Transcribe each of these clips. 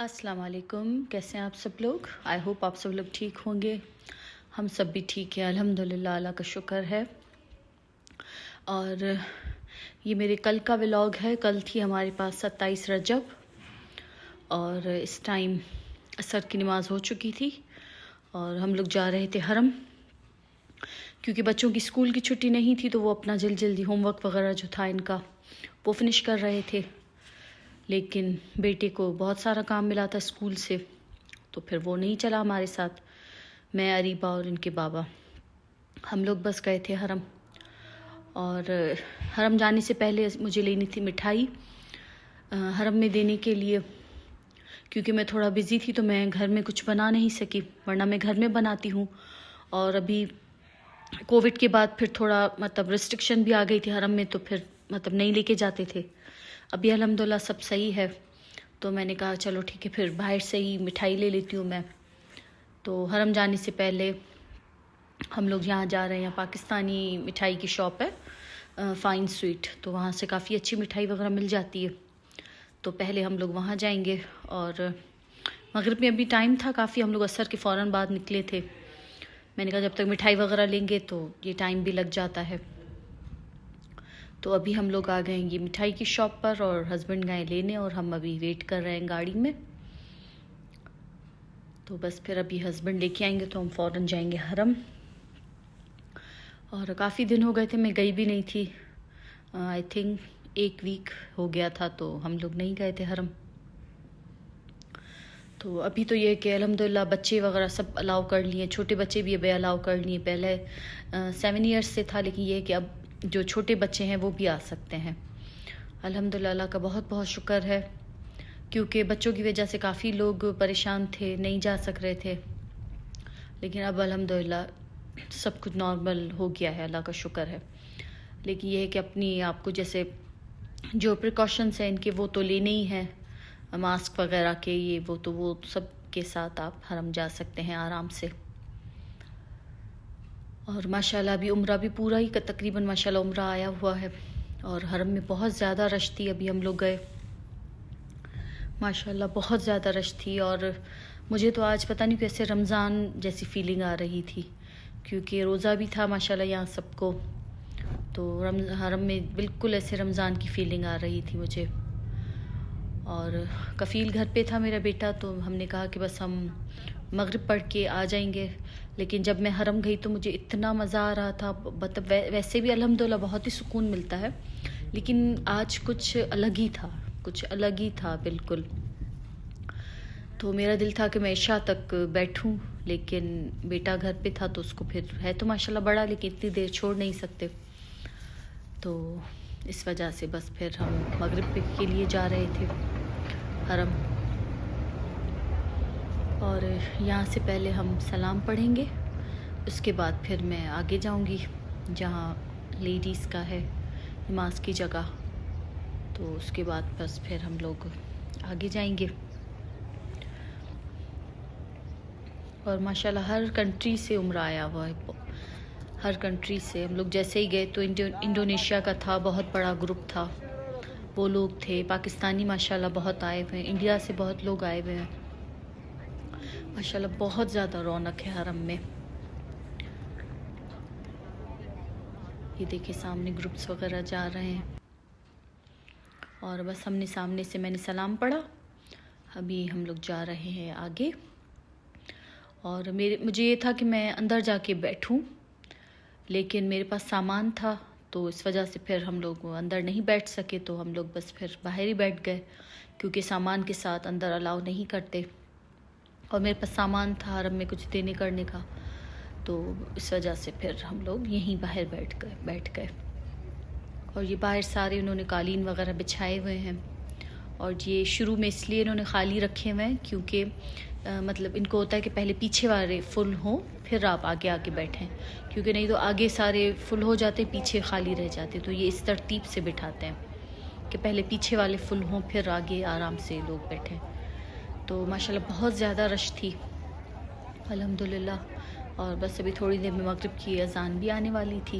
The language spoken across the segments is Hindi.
अस्सलाम वालेकुम। कैसे हैं आप सब लोग? आई होप आप सब लोग ठीक होंगे। हम सब भी ठीक हैं अल्हम्दुलिल्लाह, अल्लाह का शुक्र है। और ये मेरे कल का व्लॉग है। कल थी हमारे पास 27 रजब और इस टाइम असर की नमाज़ हो चुकी थी और हम लोग जा रहे थे हरम, क्योंकि बच्चों की स्कूल की छुट्टी नहीं थी तो वो अपना जल्दी होमवर्क वगैरह जो था इनका वो फिनिश कर रहे थे। लेकिन बेटे को बहुत सारा काम मिला था स्कूल से, तो फिर वो नहीं चला हमारे साथ। मैं, अरीबा और इनके बाबा हम लोग बस गए थे हरम। और हरम जाने से पहले मुझे लेनी थी मिठाई हरम में देने के लिए, क्योंकि मैं थोड़ा बिज़ी थी तो मैं घर में कुछ बना नहीं सकी, वरना मैं घर में बनाती हूँ। और अभी कोविड के बाद फिर थोड़ा रिस्ट्रिक्शन भी आ गई थी हरम में, तो फिर नहीं लेके जाते थे। अभी अल्हम्दुलिल्लाह सब सही है, तो मैंने कहा चलो ठीक है, फिर बाहर से ही मिठाई ले लेती हूँ मैं। तो हरम जाने से पहले हम लोग यहाँ जा रहे हैं, पाकिस्तानी मिठाई की शॉप है फ़ाइन स्वीट, तो वहाँ से काफ़ी अच्छी मिठाई वगैरह मिल जाती है। तो पहले हम लोग वहाँ जाएंगे। और मगरिब में अभी टाइम था काफ़ी, हम लोग असर के फ़ौरन बाद निकले थे। मैंने कहा जब तक मिठाई वगैरह लेंगे तो ये टाइम भी लग जाता है। तो अभी हम लोग आ गए ये मिठाई की शॉप पर और हस्बैंड गए लेने, और हम अभी वेट कर रहे हैं गाड़ी में। तो बस फिर अभी हस्बैंड लेके आएंगे तो हम फ़ौरन जाएंगे हरम। और काफ़ी दिन हो गए थे, मैं गई भी नहीं थी। आई थिंक 1 वीक हो गया था, तो हम लोग नहीं गए थे हरम। तो अभी तो ये है कि अल्हम्दुलिल्लाह बच्चे वगैरह सब अलाउ कर लिए, छोटे बच्चे भी अभी अलाउ कर लिए। पहले 7 ईयर्स से था, लेकिन ये है कि अब जो छोटे बच्चे हैं वो भी आ सकते हैं। अल्हम्दुलिल्लाह, अल्लाह का बहुत बहुत शुक्र है, क्योंकि बच्चों की वजह से काफ़ी लोग परेशान थे, नहीं जा सक रहे थे। लेकिन अब अल्हम्दुलिल्लाह सब कुछ नॉर्मल हो गया है, अल्लाह का शुक्र है। लेकिन ये है कि अपनी आपको जैसे जो प्रिकॉशंस हैं इनके वो तो लेने ही हैं, मास्क वगैरह के, ये वो तो वो सब के साथ आप हरम जा सकते हैं आराम से। और माशाल्लाह अभी उम्रा भी पूरा ही तकरीबन माशाल्लाह उम्रा आया हुआ है, और हरम में बहुत ज़्यादा रश थी। अभी हम लोग गए, माशाल्लाह बहुत ज़्यादा रश थी। और मुझे तो आज पता नहीं कैसे रमज़ान जैसी फीलिंग आ रही थी, क्योंकि रोज़ा भी था माशाल्लाह यहाँ सबको। तो हरम में बिल्कुल ऐसे रमज़ान की फीलिंग आ रही थी मुझे। और कफ़ील घर पे था मेरा बेटा, तो हमने कहा कि बस हम मगरिब पढ़ के आ जाएंगे। लेकिन जब मैं हरम गई तो मुझे इतना मज़ा आ रहा था, मतलब वैसे भी अल्हम्दुलिल्लाह बहुत ही सुकून मिलता है, लेकिन आज कुछ अलग ही था, कुछ अलग ही था बिल्कुल। तो मेरा दिल था कि मैं इशा तक बैठूं, लेकिन बेटा घर पे था तो उसको फिर है तो माशाल्लाह बड़ा, लेकिन इतनी देर छोड़ नहीं सकते। तो इस वजह से बस फिर हम मगरिब के लिए जा रहे थे हरम। और यहाँ से पहले हम सलाम पढ़ेंगे, उसके बाद फिर मैं आगे जाऊँगी जहाँ लेडीज़ का है नमाज की जगह। तो उसके बाद बस फिर हम लोग आगे जाएंगे। और माशाल्लाह हर कंट्री से उम्र आया हुआ है, हर कंट्री से। हम लोग जैसे ही गए तो इंडोनेशिया का था, बहुत बड़ा ग्रुप था, वो लोग थे। पाकिस्तानी माशाल्लाह बहुत आए हुए हैं, इंडिया से बहुत लोग आए हुए हैं। माशाल्लाह बहुत ज़्यादा रौनक है हरम में। ये देखिए सामने ग्रुप्स वगैरह जा रहे हैं। और बस हमने सामने से मैंने सलाम पढ़ा, अभी हम लोग जा रहे हैं आगे। और मुझे ये था कि मैं अंदर जाके बैठूं, लेकिन मेरे पास सामान था, तो इस वजह से फिर हम लोग अंदर नहीं बैठ सके। तो हम लोग बस फिर बाहर ही बैठ गए, क्योंकि सामान के साथ अंदर अलाउ नहीं करते। और मेरे पास सामान था हरम में कुछ देने करने का, तो इस वजह से फिर हम लोग यहीं बाहर बैठ गए। और ये बाहर सारे उन्होंने कालीन वगैरह बिछाए हुए हैं, और ये शुरू में इसलिए इन्होंने खाली रखे हुए हैं क्योंकि मतलब इनको होता है कि पहले पीछे वाले फुल हों फिर आप आगे आके बैठें, क्योंकि नहीं तो आगे सारे फुल हो जाते, पीछे खाली रह जाते। तो ये इस तरतीब से बिठाते हैं कि पहले पीछे वाले फुल हों फिर आगे आराम से लोग बैठें। तो माशाल्लाह बहुत ज़्यादा रश थी अल्हम्दुलिल्लाह। और बस अभी थोड़ी देर में मगरिब की अज़ान भी आने वाली थी।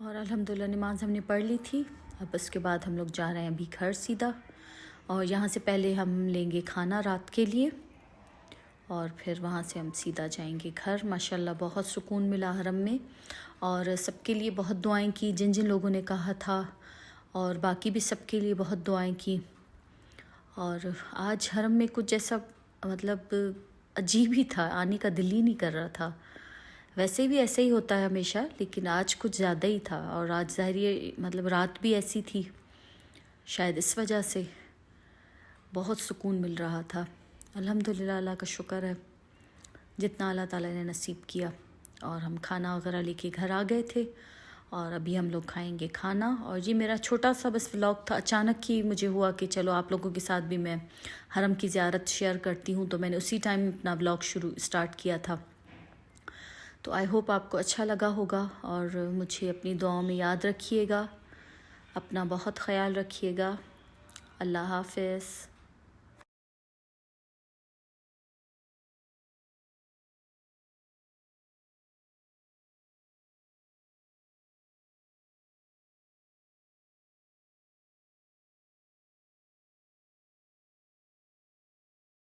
और अल्हम्दुलिल्लाह नमाज़ हमने पढ़ ली थी। अब उसके बाद हम लोग जा रहे हैं अभी घर सीधा, और यहाँ से पहले हम लेंगे खाना रात के लिए और फिर वहाँ से हम सीधा जाएंगे घर। माशाल्लाह बहुत सुकून मिला हरम में, और सबके लिए बहुत दुआएं की जिन जिन लोगों ने कहा था, और बाकी भी सबके लिए बहुत दुआएं की। और आज हरम में कुछ जैसा मतलब अजीब ही था, आने का दिल ही नहीं कर रहा था। वैसे भी ऐसे ही होता है हमेशा, लेकिन आज कुछ ज़्यादा ही था। और आज ज़ाहिर मतलब रात भी ऐसी थी, शायद इस वजह से बहुत सुकून मिल रहा था। अल्हम्दुलिल्लाह, अल्लाह का शुक्र है जितना अल्लाह ताला ने नसीब किया। और हम खाना वगैरह लेके घर आ गए थे, और अभी हम लोग खाएंगे खाना। और ये मेरा छोटा सा बस व्लॉग था, अचानक ही मुझे हुआ कि चलो आप लोगों के साथ भी मैं हरम की ज़ियारत शेयर करती हूँ, तो मैंने उसी टाइम अपना व्लॉग स्टार्ट किया था। तो आई होप आपको अच्छा लगा होगा, और मुझे अपनी दुआओं में याद रखिएगा। अपना बहुत ख्याल रखिएगा। अल्लाह हाफ़िज़।